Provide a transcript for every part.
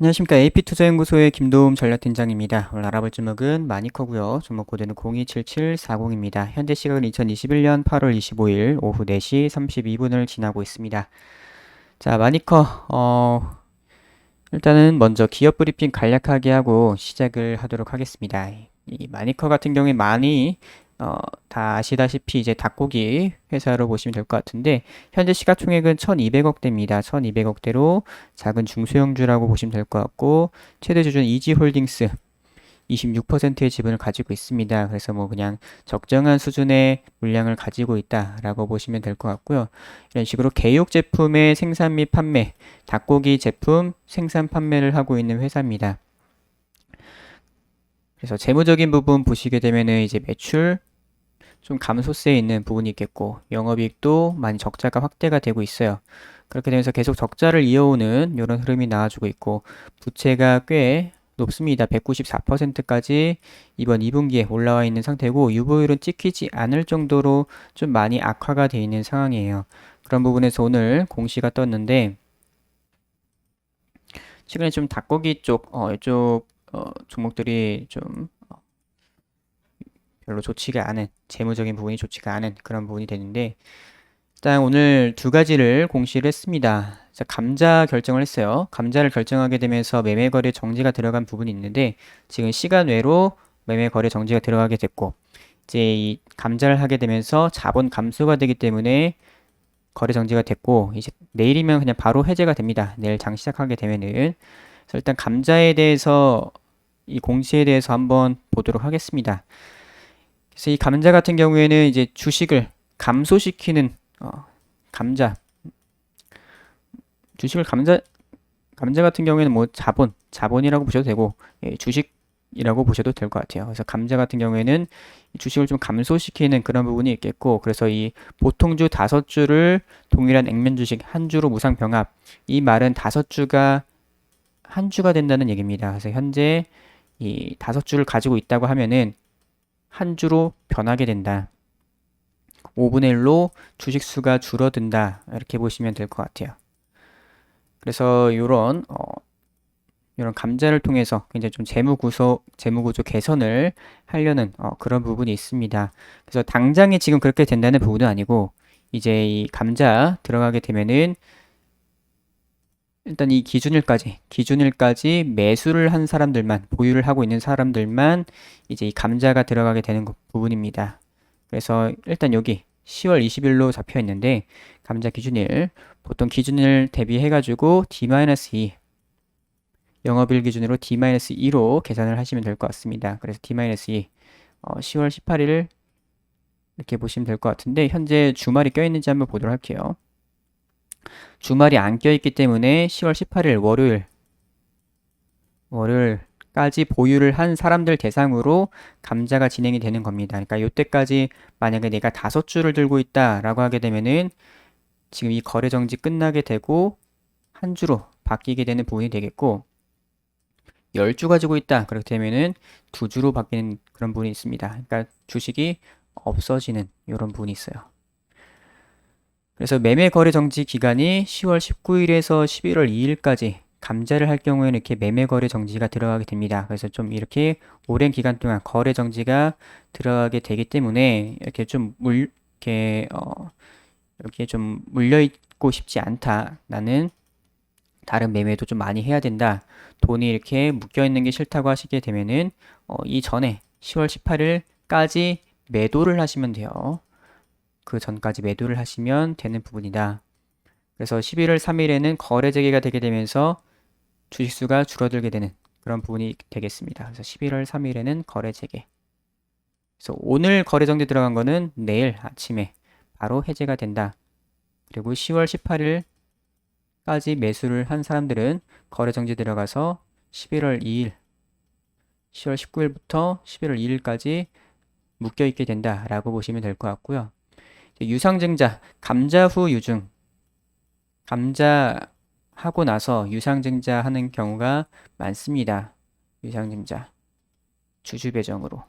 안녕하십니까. AP투자연구소의 김도움 전략팀장입니다. 오늘 알아볼 종목은 마니커고요. 종목 코드는 027740입니다. 현재 시각은 2021년 8월 25일 오후 4시 32분을 지나고 있습니다. 자, 마니커 일단은 먼저 기업 브리핑 간략하게 하고 시작을 하도록 하겠습니다. 이 마니커 같은 경우에 많이 다 아시다시피 이제 닭고기 회사로 보시면 될 것 같은데 현재 시가총액은 1200억대입니다. 1200억대로 작은 중소형주라고 보시면 될 것 같고 최대 주주는 이지홀딩스 26%의 지분을 가지고 있습니다. 그래서 뭐 그냥 적정한 수준의 물량을 가지고 있다라고 보시면 될 것 같고요. 이런 식으로 개육 제품의 생산 및 판매, 닭고기 제품 생산 판매를 하고 있는 회사입니다. 그래서 재무적인 부분 보시게 되면은 이제 매출 좀 감소세에 있는 부분이 있겠고 영업이익도 많이 적자가 확대가 되고 있어요. 그렇게 되면서 계속 적자를 이어오는 이런 흐름이 나와주고 있고 부채가 꽤 높습니다. 194%까지 이번 2분기에 올라와 있는 상태고 유보율은 찍히지 않을 정도로 좀 많이 악화가 되어 있는 상황이에요. 그런 부분에서 오늘 공시가 떴는데 최근에 좀 닭고기 쪽 이쪽 종목들이 좀 별로 좋지가 않은 재무적인 부분이 좋지가 않은 그런 부분이 되는데 일단 오늘 두 가지를 공시를 했습니다. 자, 감자 결정을 했어요. 감자를 결정하게 되면서 매매 거래 정지가 들어간 부분이 있는데 지금 시간 외로 매매 거래 정지가 들어가게 됐고 이제 이 감자를 하게 되면서 자본 감소가 되기 때문에 거래 정지가 됐고 이제 내일이면 그냥 바로 해제가 됩니다. 내일 장 시작하게 되면은 그래서 일단 감자에 대해서 이 공시에 대해서 한번 보도록 하겠습니다. 그래서 이 감자 같은 경우에는 이제 주식을 감소시키는 감자 주식을 감자 같은 경우에는 뭐 자본이라고 보셔도 되고 예, 주식이라고 보셔도 될 것 같아요. 그래서 감자 같은 경우에는 주식을 좀 감소시키는 그런 부분이 있겠고 그래서 이 보통주 5주를 동일한 액면 주식 한 주로 무상 병합 이 말은 5주가 한 주가 된다는 얘기입니다. 그래서 현재 이 5주를 가지고 있다고 하면은 한 주로 변하게 된다. 5분의 1로 주식 수가 줄어든다. 이렇게 보시면 될 것 같아요. 그래서 이런 감자를 통해서 굉장히 좀 재무구조 개선을 하려는 그런 부분이 있습니다. 그래서 당장에 지금 그렇게 된다는 부분은 아니고 이제 이 감자 들어가게 되면은 일단 이 기준일까지 매수를 한 사람들만 보유를 하고 있는 사람들만 이제 이 감자가 들어가게 되는 부분입니다. 그래서 일단 여기 10월 20일로 잡혀 있는데 감자 기준일 보통 기준일 대비해 가지고 D-2 영업일 기준으로 D-2로 계산을 하시면 될 것 같습니다. 그래서 D-2 10월 18일 이렇게 보시면 될 것 같은데 현재 주말이 껴있는지 한번 보도록 할게요. 주말이 안 껴있기 때문에 10월 18일 월요일까지 보유를 한 사람들 대상으로 감자가 진행이 되는 겁니다. 그러니까 이때까지 만약에 내가 5주를 들고 있다라고 하게 되면은 지금 이 거래 정지 끝나게 되고 한 주로 바뀌게 되는 부분이 되겠고 10주 가지고 있다. 그렇게 되면은 2주로 바뀌는 그런 부분이 있습니다. 그러니까 주식이 없어지는 이런 부분이 있어요. 그래서 매매 거래 정지 기간이 10월 19일에서 11월 2일까지 감자를 할 경우에는 이렇게 매매 거래 정지가 들어가게 됩니다. 그래서 좀 이렇게 오랜 기간 동안 거래 정지가 들어가게 되기 때문에 이렇게 좀 물려 있고 싶지 않다. 나는 다른 매매도 좀 많이 해야 된다. 돈이 이렇게 묶여 있는 게 싫다고 하시게 되면은 이전에 10월 18일까지 매도를 하시면 돼요. 그 전까지 매도를 하시면 되는 부분이다. 그래서 11월 3일에는 거래 재개가 되게 되면서 주식수가 줄어들게 되는 그런 부분이 되겠습니다. 그래서 11월 3일에는 거래 재개. 그래서 오늘 거래 정지 들어간 거는 내일 아침에 바로 해제가 된다. 그리고 10월 18일까지 매수를 한 사람들은 거래 정지 들어가서 11월 2일, 10월 19일부터 11월 2일까지 묶여 있게 된다라고 보시면 될 것 같고요. 유상증자, 감자 후 유증. 감자 하고 나서 유상증자 하는 경우가 많습니다. 유상증자. 주주 배정으로.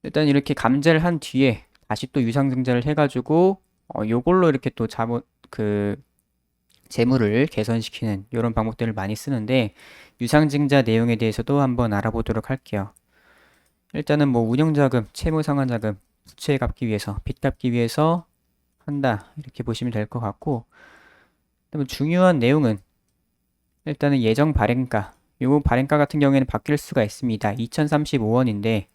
일단 이렇게 감자를 한 뒤에 다시 또 유상증자를 해가지고 요걸로 이렇게 또 재물을 개선시키는 이런 방법들을 많이 쓰는데 유상증자 내용에 대해서도 한번 알아보도록 할게요. 일단은 뭐 운영자금, 채무상환자금, 부채 갚기 위해서, 빚 갚기 위해서 한다 이렇게 보시면 될 것 같고 그다음에 중요한 내용은 일단은 예정 발행가 요 발행가 같은 경우에는 바뀔 수가 있습니다. 2035원인데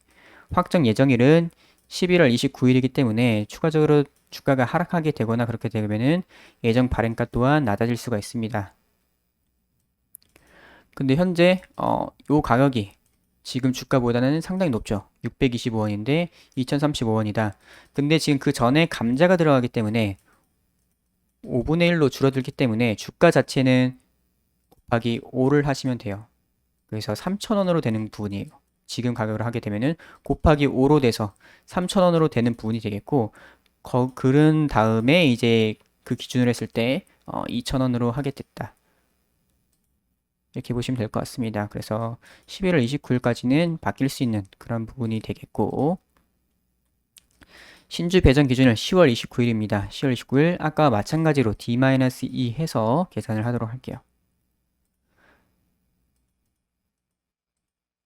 확정 예정일은 11월 29일이기 때문에 추가적으로 주가가 하락하게 되거나 그렇게 되면은 예정 발행가 또한 낮아질 수가 있습니다. 근데 현재 요 가격이 지금 주가보다는 상당히 높죠. 625원인데 2035원이다. 근데 지금 그 전에 감자가 들어가기 때문에 5분의 1로 줄어들기 때문에 주가 자체는 곱하기 5를 하시면 돼요. 그래서 3,000원으로 되는 부분이에요. 지금 가격으로 하게 되면은 곱하기 5로 돼서 3,000원으로 되는 부분이 되겠고 그른 다음에 이제 그 기준으로 했을 때 2,000원으로 하게 됐다. 이렇게 보시면 될 것 같습니다. 그래서 11월 29일까지는 바뀔 수 있는 그런 부분이 되겠고 신주 배정 기준은 10월 29일입니다. 10월 29일 아까와 마찬가지로 D-2 해서 계산을 하도록 할게요.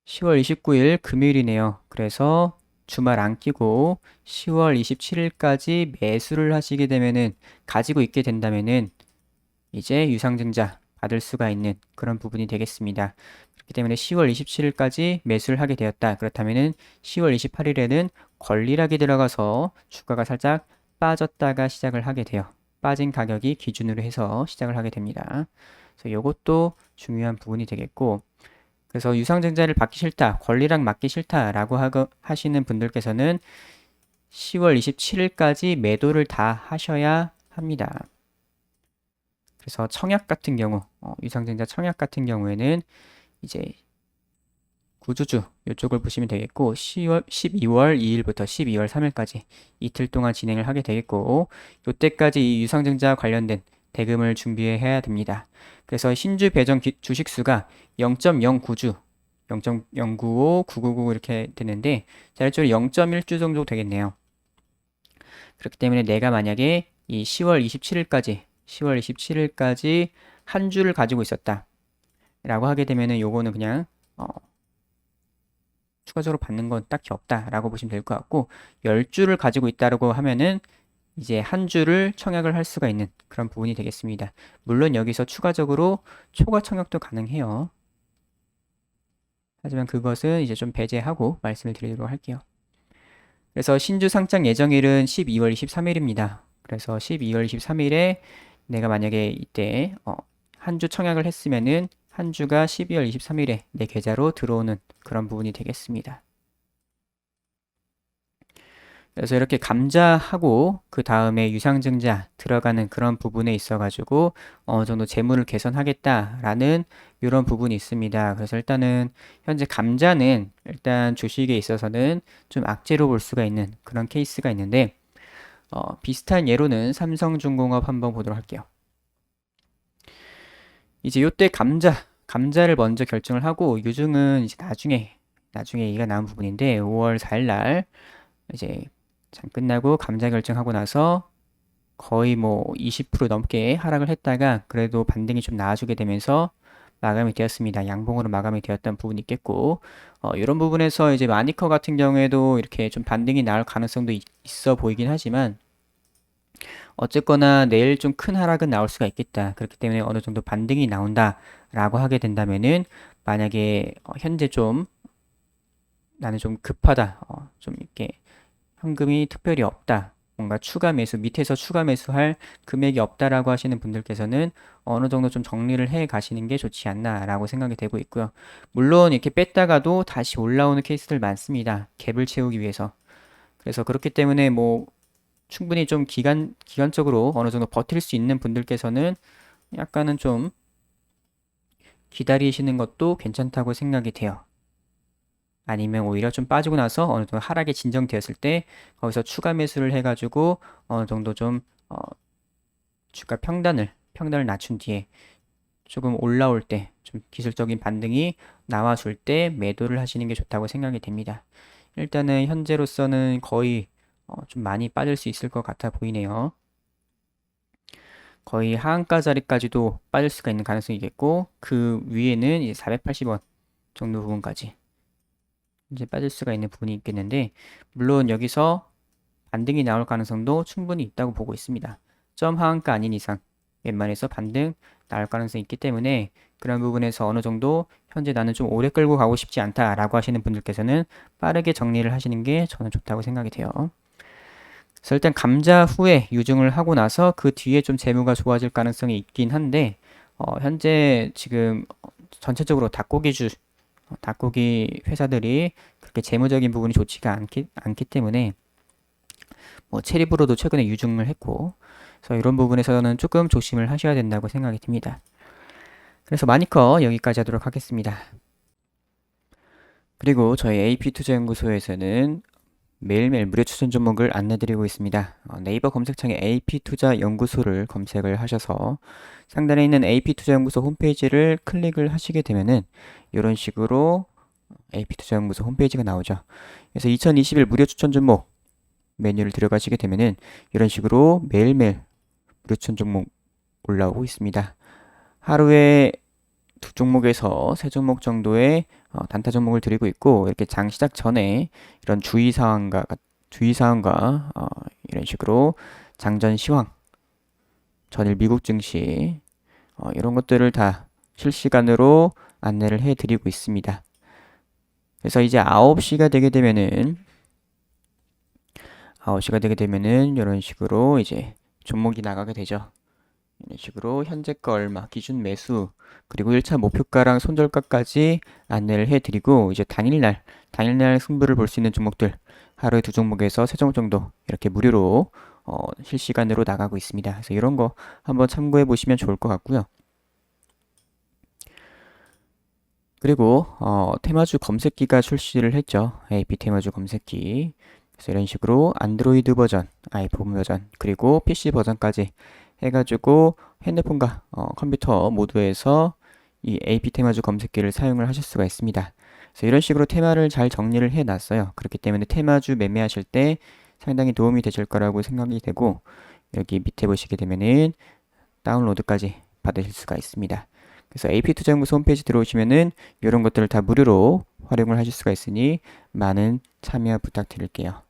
10월 29일 금요일이네요. 그래서 주말 안 끼고 10월 27일까지 매수를 하시게 되면은 가지고 있게 된다면은 이제 유상증자 받을 수가 있는 그런 부분이 되겠습니다. 그렇기 때문에 10월 27일까지 매수를 하게 되었다. 그렇다면은 10월 28일에는 권리락이 들어가서 주가가 살짝 빠졌다가 시작을 하게 돼요. 빠진 가격이 기준으로 해서 시작을 하게 됩니다. 그래서 이것도 중요한 부분이 되겠고 그래서 유상증자를 받기 싫다, 권리락 맞기 싫다라고 하시는 분들께서는 10월 27일까지 매도를 다 하셔야 합니다. 그래서 청약 같은 경우, 유상증자 청약 같은 경우에는 이제 구주주 이쪽을 보시면 되겠고 12월 2일부터 12월 3일까지 이틀 동안 진행을 하게 되겠고 이때까지 이 유상증자 관련된 대금을 준비해야 됩니다. 그래서 신주 배정 주식수가 0.09주 0.095, 999 이렇게 되는데 자율적으로 0.1주 정도 되겠네요. 그렇기 때문에 내가 만약에 이 10월 27일까지 한 주를 가지고 있었다 라고 하게 되면은 요거는 그냥 추가적으로 받는 건 딱히 없다라고 보시면 될 것 같고 10주를 가지고 있다라고 하면은 이제 한 주를 청약을 할 수가 있는 그런 부분이 되겠습니다. 물론 여기서 추가적으로 초과 청약도 가능해요. 하지만 그것은 이제 좀 배제하고 말씀을 드리도록 할게요. 그래서 신주 상장 예정일은 12월 23일입니다. 그래서 12월 23일에 내가 만약에 이때 한 주 청약을 했으면은 한 주가 12월 23일에 내 계좌로 들어오는 그런 부분이 되겠습니다. 그래서 이렇게 감자하고 그 다음에 유상증자 들어가는 그런 부분에 있어 가지고 어느 정도 재물을 개선하겠다라는 이런 부분이 있습니다. 그래서 일단은 현재 감자는 일단 주식에 있어서는 좀 악재로 볼 수가 있는 그런 케이스가 있는데 비슷한 예로는 삼성중공업 한번 보도록 할게요. 이제 요때 감자를 먼저 결정을 하고 유증은 이제 나중에 얘기가 나온 부분인데 5월 4일 날 이제 장 끝나고 감자 결정하고 나서 거의 뭐 20% 넘게 하락을 했다가 그래도 반등이 좀 나아지게 되면서 마감이 되었습니다. 양봉으로 마감이 되었던 부분이 있겠고 이런 부분에서 이제 마니커 같은 경우에도 이렇게 좀 반등이 나올 가능성도 있어 보이긴 하지만 어쨌거나 내일 좀 큰 하락은 나올 수가 있겠다. 그렇기 때문에 어느 정도 반등이 나온다라고 하게 된다면은 만약에 현재 좀 나는 좀 급하다. 좀 이렇게 현금이 특별히 없다. 뭔가 추가 매수, 밑에서 추가 매수할 금액이 없다라고 하시는 분들께서는 어느 정도 좀 정리를 해 가시는 게 좋지 않나라고 생각이 되고 있고요. 물론 이렇게 뺐다가도 다시 올라오는 케이스들 많습니다. 갭을 채우기 위해서. 그래서 그렇기 때문에 뭐 충분히 좀 기간적으로 어느 정도 버틸 수 있는 분들께서는 약간은 좀 기다리시는 것도 괜찮다고 생각이 돼요. 아니면 오히려 좀 빠지고 나서 어느 정도 하락이 진정되었을 때 거기서 추가 매수를 해가지고 어느 정도 좀 주가 평단을 낮춘 뒤에 조금 올라올 때 좀 기술적인 반등이 나와줄 때 매도를 하시는 게 좋다고 생각이 됩니다. 일단은 현재로서는 거의 좀 많이 빠질 수 있을 것 같아 보이네요. 거의 하한가 자리까지도 빠질 수가 있는 가능성이겠고 그 위에는 이제 480원 정도 부분까지 이제 빠질 수가 있는 부분이 있겠는데 물론 여기서 반등이 나올 가능성도 충분히 있다고 보고 있습니다. 점 하한가 아닌 이상 웬만해서 반등 나올 가능성이 있기 때문에 그런 부분에서 어느 정도 현재 나는 좀 오래 끌고 가고 싶지 않다라고 하시는 분들께서는 빠르게 정리를 하시는 게 저는 좋다고 생각이 돼요. 그래서 일단 감자 후에 유증을 하고 나서 그 뒤에 좀 재무가 좋아질 가능성이 있긴 한데 현재 지금 전체적으로 닭고기 회사들이 그렇게 재무적인 부분이 좋지가 않기 때문에 뭐 체리브로도 최근에 유증을 했고 그래서 이런 부분에서는 조금 조심을 하셔야 된다고 생각이 듭니다. 그래서 마니커 여기까지 하도록 하겠습니다. 그리고 저희 AP투자연구소에서는 매일매일 무료 추천 종목을 안내드리고 있습니다. 네이버 검색창에 AP투자연구소를 검색을 하셔서 상단에 있는 AP투자연구소 홈페이지를 클릭을 하시게 되면은 이런 식으로 AP투자연구소 홈페이지가 나오죠. 그래서 2021 무료 추천 종목 메뉴를 들어가시게 되면은 이런 식으로 매일매일 무료 추천 종목 올라오고 있습니다. 하루에 2종목에서 3종목 정도의 단타 종목을 드리고 있고 이렇게 장 시작 전에 이런 주의사항과 이런 식으로 장전 시황, 전일 미국 증시 이런 것들을 다 실시간으로 안내를 해드리고 있습니다. 그래서 이제 9시가 되게 되면은 이런 식으로 이제 종목이 나가게 되죠. 이런 식으로 현재 거 얼마, 기준 매수, 그리고 1차 목표가랑 손절가까지 안내를 해드리고 이제 당일날 승부를 볼 수 있는 종목들 하루에 2종목에서 3종목 정도 이렇게 무료로 실시간으로 나가고 있습니다. 그래서 이런 거 한번 참고해 보시면 좋을 것 같고요. 그리고 테마주 검색기가 출시를 했죠. AP 테마주 검색기. 그래서 이런 식으로 안드로이드 버전, 아이폰 버전, 그리고 PC 버전까지 해가지고 핸드폰과 컴퓨터 모두에서 이 AP 테마주 검색기를 사용을 하실 수가 있습니다. 그래서 이런 식으로 테마를 잘 정리를 해 놨어요. 그렇기 때문에 테마주 매매하실 때 상당히 도움이 되실 거라고 생각이 되고 여기 밑에 보시게 되면은 다운로드까지 받으실 수가 있습니다. 그래서 AP투자연구소 홈페이지 들어오시면은 이런 것들을 다 무료로 활용을 하실 수가 있으니 많은 참여 부탁드릴게요.